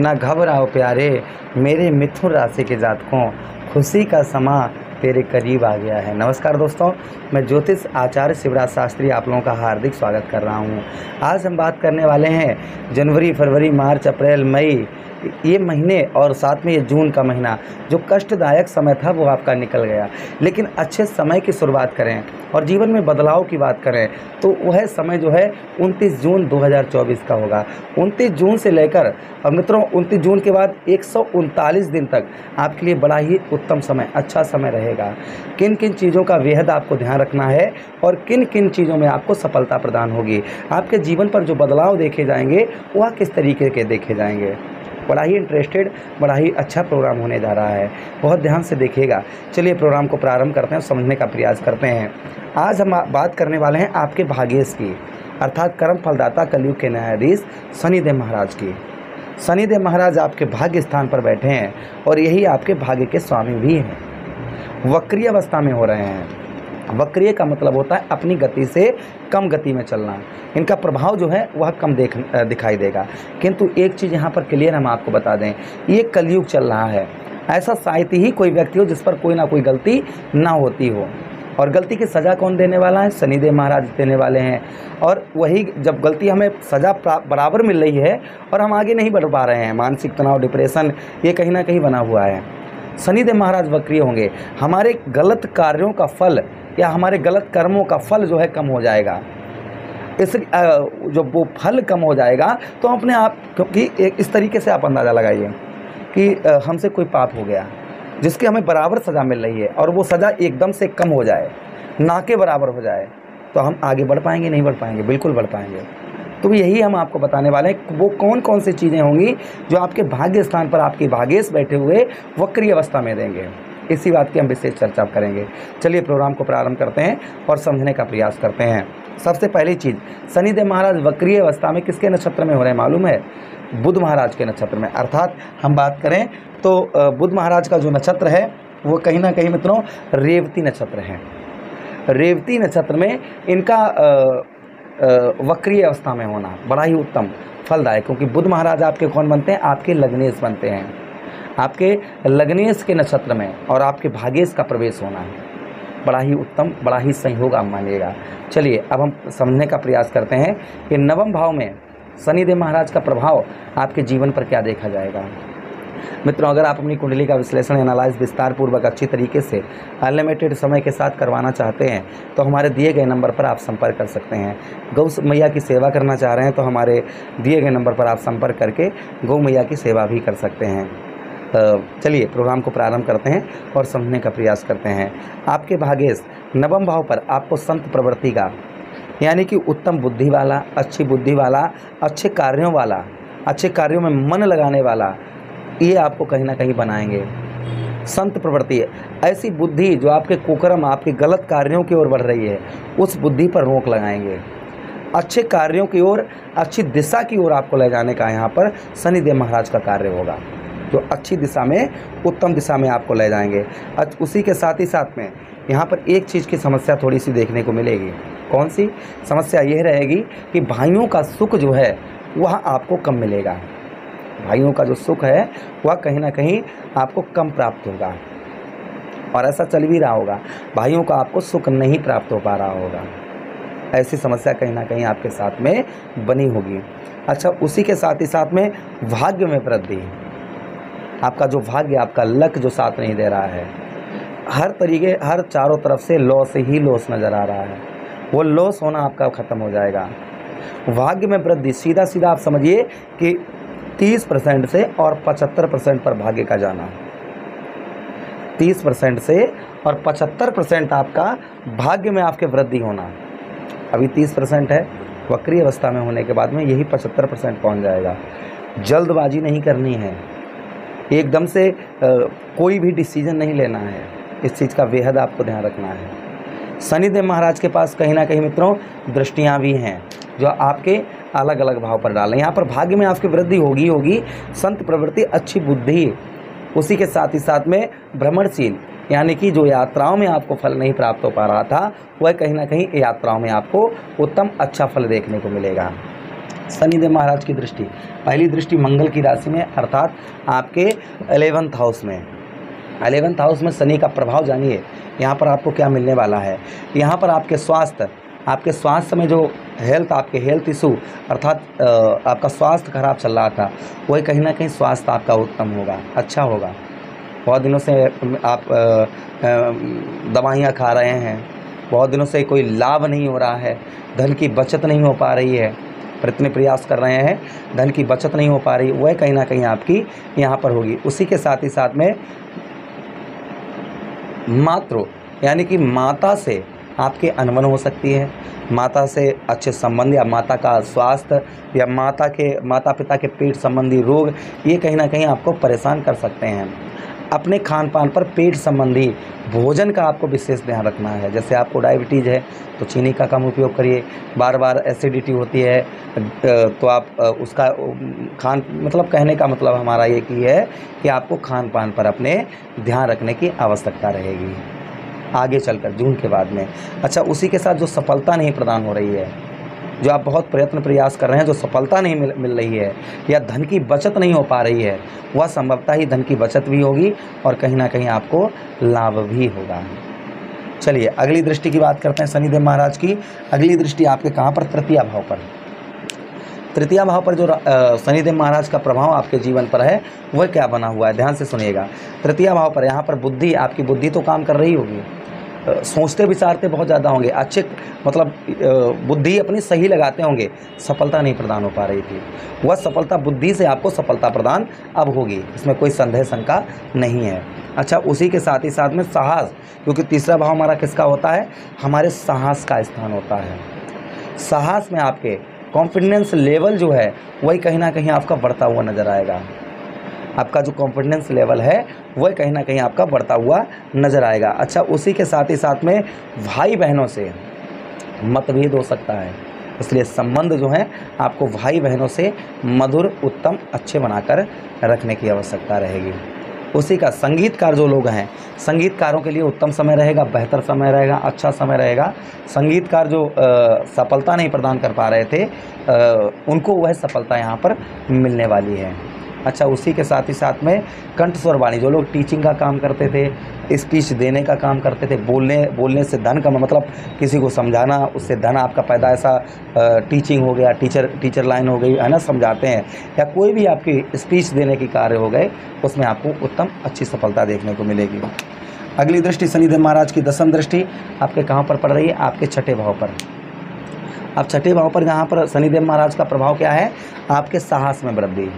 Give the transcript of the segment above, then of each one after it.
ना घबराओ प्यारे मेरे मिथुन राशि के जातकों, खुशी का समा तेरे करीब आ गया है। नमस्कार दोस्तों, मैं ज्योतिष आचार्य शिवराज शास्त्री आप लोगों का हार्दिक स्वागत कर रहा हूं। आज हम बात करने वाले हैं जनवरी, फरवरी, मार्च, अप्रैल, मई ये महीने और साथ में ये जून का महीना जो कष्टदायक समय था वो आपका निकल गया। लेकिन अच्छे समय की शुरुआत करें और जीवन में बदलाव की बात करें तो वह समय जो है 29 जून 2024 का होगा। 29 जून से लेकर और मित्रों 29 जून के बाद 139 दिन तक आपके लिए बड़ा ही उत्तम समय, अच्छा समय रहेगा। किन किन चीज़ों का बेहद आपको ध्यान रखना है और किन किन चीज़ों में आपको सफलता प्रदान होगी, आपके जीवन पर जो बदलाव देखे जाएंगे वह किस तरीके के देखे जाएंगे। बड़ा ही इंटरेस्टेड, बड़ा ही अच्छा प्रोग्राम होने जा रहा है, बहुत ध्यान से देखिएगा। चलिए प्रोग्राम को प्रारंभ करते हैं और समझने का प्रयास करते हैं। आज हम बात करने वाले हैं आपके भाग्येश की, अर्थात कर्म फलदाता कलयुग के न्यायाधीश शनिदेव महाराज की। शनिदेव महाराज आपके भाग्य स्थान पर बैठे हैं और यही आपके भाग्य के स्वामी भी हैं। वक्रीय अवस्था में हो रहे हैं। वक्रीय का मतलब होता है अपनी गति से कम गति में चलना। इनका प्रभाव जो है वह कम दिखाई देगा। किंतु एक चीज़ यहाँ पर क्लियर हम आपको बता दें, ये कलयुग चल रहा है। ऐसा शायद ही कोई व्यक्ति हो जिस पर कोई ना कोई गलती ना होती हो, और गलती की सज़ा कौन देने वाला है? शनिदेव महाराज देने वाले हैं। और वही जब गलती हमें सज़ा बराबर मिल रही है और हम आगे नहीं बढ़ पा रहे हैं, मानसिक तनाव, डिप्रेशन ये कहीं ना कहीं बना हुआ है, शनिदेव महाराज वक्रीय होंगे, हमारे गलत कार्यों का फल या हमारे गलत कर्मों का फल जो है कम हो जाएगा। इस जो वो फल कम हो जाएगा तो अपने आप, क्योंकि एक इस तरीके से आप अंदाज़ा लगाइए कि हमसे कोई पाप हो गया जिसकी हमें बराबर सज़ा मिल रही है और वो सज़ा एकदम से कम हो जाए, ना के बराबर हो जाए, तो हम आगे बढ़ पाएंगे? नहीं बढ़ पाएंगे, बिल्कुल बढ़ पाएंगे। तो यही हम आपको बताने वाले हैं वो कौन कौन सी चीज़ें होंगी जो आपके भाग्य स्थान पर आपके भाग्येश बैठे हुए वक्रीय अवस्था में देंगे। इसी बात की हम विशेष चर्चा करेंगे। चलिए प्रोग्राम को प्रारंभ करते हैं और समझने का प्रयास करते हैं। सबसे पहली चीज़, शनिदेव महाराज वक्रीय अवस्था में किसके नक्षत्र में हो रहे हैं मालूम है? बुध महाराज के नक्षत्र में। अर्थात हम बात करें तो बुध महाराज का जो नक्षत्र है वो कहीं ना कहीं मित्रों रेवती नक्षत्र है। रेवती नक्षत्र में इनका वक्रीय अवस्था में होना बड़ा ही उत्तम फलदायक, क्योंकि बुध महाराज आपके कौन बनते हैं? आपके लग्नेश बनते हैं। आपके लग्नेश के नक्षत्र में और आपके भाग्येश का प्रवेश होना है बड़ा ही उत्तम, बड़ा ही संयोग आप मानिएगा। चलिए अब हम समझने का प्रयास करते हैं कि नवम भाव में शनिदेव महाराज का प्रभाव आपके जीवन पर क्या देखा जाएगा। मित्रों, अगर आप अपनी कुंडली का विश्लेषण, एनालाइज विस्तार पूर्वक अच्छी तरीके से अनलिमिटेड समय के साथ करवाना चाहते हैं तो हमारे दिए गए नंबर पर आप संपर्क कर सकते हैं। गौ मैया की सेवा करना चाह रहे हैं तो हमारे दिए गए नंबर पर आप संपर्क करके गौ मैया की सेवा भी कर सकते हैं। चलिए प्रोग्राम को प्रारंभ करते हैं और समझने का प्रयास करते हैं। आपके भाग्येश नवम भाव पर आपको संत प्रवृत्ति का, यानी कि उत्तम बुद्धि वाला, अच्छी बुद्धि वाला, अच्छे कार्यों वाला, अच्छे कार्यों में मन लगाने वाला, ये आपको कहीं ना कहीं बनाएंगे। संत प्रवृत्ति ऐसी बुद्धि जो आपके कुकर्म, आपके गलत कार्यों की ओर बढ़ रही है, उस बुद्धि पर रोक लगाएंगे। अच्छे कार्यों की ओर, अच्छी दिशा की ओर आपको ले जाने का यहाँ पर शनिदेव महाराज का कार्य होगा, जो अच्छी दिशा में, उत्तम दिशा में आपको ले जाएंगे। उसी के साथ ही साथ में यहाँ पर एक चीज़ की समस्या थोड़ी सी देखने को मिलेगी। कौन सी समस्या? यह रहेगी कि भाइयों का सुख जो है वह आपको कम मिलेगा। भाइयों का जो सुख है वह कहीं ना कहीं आपको कम प्राप्त होगा, और ऐसा चल भी रहा होगा, भाइयों का आपको सुख नहीं प्राप्त हो पा रहा होगा। ऐसी समस्या कहीं ना कहीं आपके साथ में बनी होगी। अच्छा, उसी के साथ ही साथ में भाग्य में वृद्धि, आपका जो भाग्य, आपका लक जो साथ नहीं दे रहा है, हर तरीके, हर चारों तरफ से लॉस ही लॉस नज़र आ रहा है, वो लॉस होना आपका ख़त्म हो जाएगा। भाग्य में वृद्धि, सीधा सीधा आप समझिए कि 30% से और 75% पर भाग्य का जाना। 30% से और 75% आपका भाग्य में आपके वृद्धि होना। अभी 30% है, वक्रीय अवस्था में होने के बाद में यही 75% पहुँच जाएगा। जल्दबाजी नहीं करनी है, एकदम से कोई भी डिसीजन नहीं लेना है, इस चीज़ का बेहद आपको ध्यान रखना है। शनिदेव महाराज के पास कहीं ना कहीं मित्रों दृष्टियाँ भी हैं जो आपके अलग अलग भाव पर डालें। यहाँ पर भाग्य में आपकी वृद्धि होगी, संत प्रवृत्ति, अच्छी बुद्धि, उसी के साथ ही साथ में भ्रमणशील, यानी कि जो यात्राओं में आपको फल नहीं प्राप्त हो पा रहा था वह कहीं ना कहीं यात्राओं में आपको उत्तम अच्छा फल देखने को मिलेगा। शनिदेव महाराज की दृष्टि, पहली दृष्टि मंगल की राशि में अर्थात आपके 11th हाउस में। 11th हाउस में शनि का प्रभाव जानिए यहाँ पर आपको क्या मिलने वाला है। यहाँ पर आपके स्वास्थ्य में जो आपके हेल्थ इशू अर्थात आपका स्वास्थ्य खराब चल रहा था, वही कहीं ना कहीं स्वास्थ्य आपका उत्तम होगा, अच्छा होगा। बहुत दिनों से आप दवाइयाँ खा रहे हैं, बहुत दिनों से कोई लाभ नहीं हो रहा है, धन की बचत नहीं हो पा रही है, पर इतने प्रयास कर रहे हैं, धन की बचत नहीं हो पा रही, वह कहीं ना कहीं आपकी यहाँ पर होगी। उसी के साथ ही साथ में यानी कि माता से आपके अनबन हो सकती है, माता से अच्छे संबंध या माता का स्वास्थ्य या माता पिता के पेट संबंधी रोग, ये कहीं ना कहीं आपको परेशान कर सकते हैं। अपने खान पान पर पेट संबंधी भोजन का आपको विशेष ध्यान रखना है। जैसे आपको डायबिटीज़ है तो चीनी का कम उपयोग करिए, बार बार एसिडिटी होती है तो आप उसका कहने का मतलब हमारा ये की है कि आपको खान पान पर अपने ध्यान रखने की आवश्यकता रहेगी आगे चलकर जून के बाद में। अच्छा, उसी के साथ जो सफलता नहीं प्रदान हो रही है, जो आप बहुत प्रयास कर रहे हैं, जो सफलता नहीं मिल रही है या धन की बचत नहीं हो पा रही है, वह संभवतः ही धन की बचत भी होगी और कहीं ना कहीं आपको लाभ भी होगा। चलिए अगली दृष्टि की बात करते हैं शनिदेव महाराज की। अगली दृष्टि आपके कहाँ पर? तृतीय भाव पर। तृतीय भाव पर जो शनिदेव महाराज का प्रभाव आपके जीवन पर है वह क्या बना हुआ है, ध्यान से सुनिएगा। तृतीय भाव पर यहाँ पर बुद्धि, आपकी बुद्धि तो काम कर रही होगी, सोचते विचारते बहुत ज़्यादा होंगे, अच्छे बुद्धि अपनी सही लगाते होंगे, सफलता नहीं प्रदान हो पा रही थी, वह सफलता बुद्धि से आपको सफलता प्रदान अब होगी, इसमें कोई संदेह शंका नहीं है। अच्छा, उसी के साथ ही साथ में साहस, क्योंकि तीसरा भाव हमारा किसका होता है? हमारे साहस का स्थान होता है। साहस में आपके कॉन्फिडेंस लेवल जो है वही कहीं ना कहीं आपका बढ़ता हुआ नज़र आएगा। आपका जो कॉन्फिडेंस लेवल है वह कहीं ना कहीं आपका बढ़ता हुआ नज़र आएगा। अच्छा, उसी के साथ ही साथ में भाई बहनों से मतभेद हो सकता है, इसलिए संबंध जो है आपको भाई बहनों से मधुर, उत्तम, अच्छे बनाकर रखने की आवश्यकता रहेगी। उसी का संगीतकार जो लोग हैं, संगीतकारों के लिए उत्तम समय रहेगा, बेहतर समय रहेगा, अच्छा समय रहेगा। संगीतकार जो सफलता नहीं प्रदान कर पा रहे थे उनको वह सफलता यहाँ पर मिलने वाली है। अच्छा, उसी के साथ ही साथ में कंठस्वर वाणी, जो लोग टीचिंग का काम करते थे, स्पीच देने का काम करते थे, बोलने से धन का मतलब किसी को समझाना, उससे धन आपका पैदा, ऐसा टीचिंग हो गया, टीचर लाइन हो गई है ना, समझाते हैं, या कोई भी आपकी स्पीच देने की कार्य हो गए, उसमें आपको उत्तम अच्छी सफलता देखने को मिलेगी। अगली दृष्टि शनिदेव महाराज की 10वीं दृष्टि आपके कहाँ पर पड़ रही है? आपके छठे भाव पर। अब छठे भाव पर यहाँ पर शनिदेव महाराज का प्रभाव क्या है? आपके साहस में वृद्धि।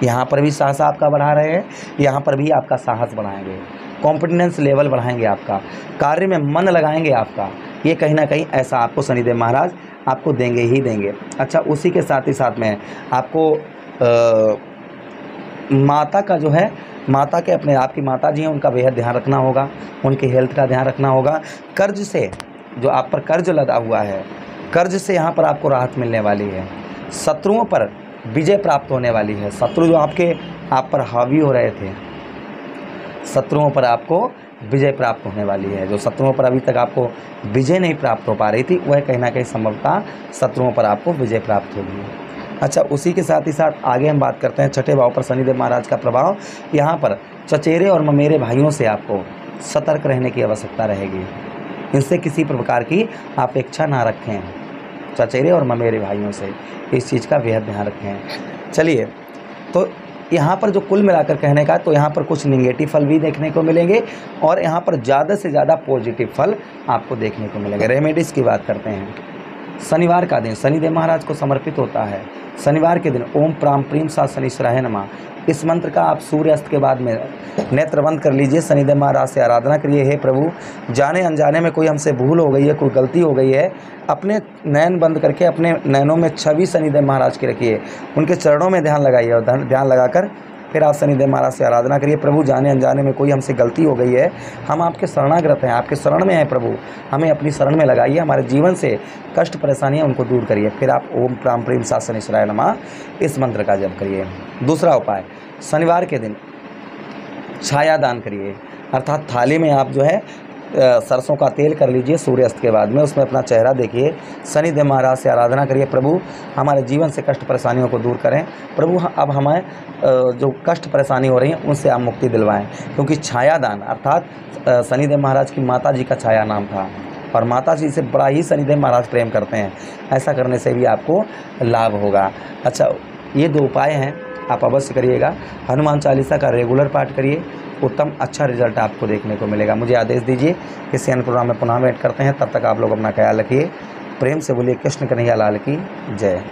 यहाँ पर भी साहस आपका बढ़ा रहे हैं, यहाँ पर भी आपका साहस बढ़ाएंगे, कॉन्फिडेंस लेवल बढ़ाएंगे, आपका कार्य में मन लगाएंगे आपका, ये कहीं ना कहीं ऐसा आपको शनिदेव महाराज आपको देंगे ही देंगे। अच्छा, उसी के साथ ही साथ में आपको माता का जो है, माता के अपने आपकी माता जी हैं उनका बेहद ध्यान रखना होगा, उनके हेल्थ का ध्यान रखना होगा। कर्ज से, जो आप पर कर्ज लदा हुआ है, कर्ज से यहाँ पर आपको राहत मिलने वाली है। शत्रुओं पर विजय प्राप्त होने वाली है। शत्रु जो आप पर हावी हो रहे थे, शत्रुओं पर आपको विजय प्राप्त होने वाली है। जो शत्रुओं पर अभी तक आपको विजय नहीं प्राप्त हो पा रही थी, वह कहीं ना कहीं संभवतः शत्रुओं पर आपको विजय प्राप्त होगी। अच्छा, उसी के साथ ही साथ आगे हम बात करते हैं छठे भाव पर शनिदेव महाराज का प्रभाव। यहाँ पर चचेरे और ममेरे भाइयों से आपको सतर्क रहने की आवश्यकता रहेगी, इनसे किसी प्रकार की अपेक्षा ना रखें। चचेरे और ममेरे भाइयों से इस चीज़ का बेहद ध्यान रखें। चलिए, तो यहाँ पर जो कुल मिलाकर कहने का, तो यहाँ पर कुछ निगेटिव फल भी देखने को मिलेंगे और यहाँ पर ज़्यादा से ज़्यादा पॉजिटिव फल आपको देखने को मिलेंगे। रेमेडीज़ की बात करते हैं। शनिवार का दिन शनिदेव महाराज को समर्पित होता है। शनिवार के दिन ओम प्राम प्रीम सा शनिश्चराय नमः, इस मंत्र का आप सूर्यास्त के बाद में नेत्र बंद कर लीजिए, शनिदेव महाराज से आराधना करिए। हे प्रभु, जाने अनजाने में कोई हमसे भूल हो गई है, कोई गलती हो गई है, अपने नयन बंद करके अपने नयनों में छवि शनिदेव महाराज की रखिए, उनके चरणों में ध्यान लगाइए और ध्यान लगाकर फिर आप शनिदेव महाराज से आराधना करिए। प्रभु, जाने अनजाने में कोई हमसे गलती हो गई है, हम आपके शरणागत हैं, आपके शरण में हैं प्रभु, हमें अपनी शरण में लगाइए, हमारे जीवन से कष्ट परेशानियां उनको दूर करिए। फिर आप ओम प्राम प्रीम सा शनिश्चराय नमः इस मंत्र का जप करिए। दूसरा उपाय, शनिवार के दिन छाया दान करिए, अर्थात थाली में आप जो है सरसों का तेल कर लीजिए सूर्यास्त के बाद में, उसमें अपना चेहरा देखिए, शनिदेव महाराज से आराधना करिए, प्रभु हमारे जीवन से कष्ट परेशानियों को दूर करें, प्रभु अब हमें जो कष्ट परेशानी हो रही है उनसे आप मुक्ति दिलवाएं। क्योंकि छायादान अर्थात शनिदेव महाराज की माता जी का छाया नाम था और माता जी से बड़ा ही शनिदेव महाराज प्रेम करते हैं, ऐसा करने से भी आपको लाभ होगा। अच्छा, ये 2 उपाय हैं, आप अवश्य करिएगा। हनुमान चालीसा का रेगुलर पाठ करिए, उत्तम अच्छा रिजल्ट आपको देखने को मिलेगा। मुझे आदेश दीजिए, किसी अन्य प्रोग्राम में पुनः वेट करते हैं, तब तक आप लोग अपना ख्याल रखिए। प्रेम से बोलिए कृष्ण कन्हैया लाल की जय।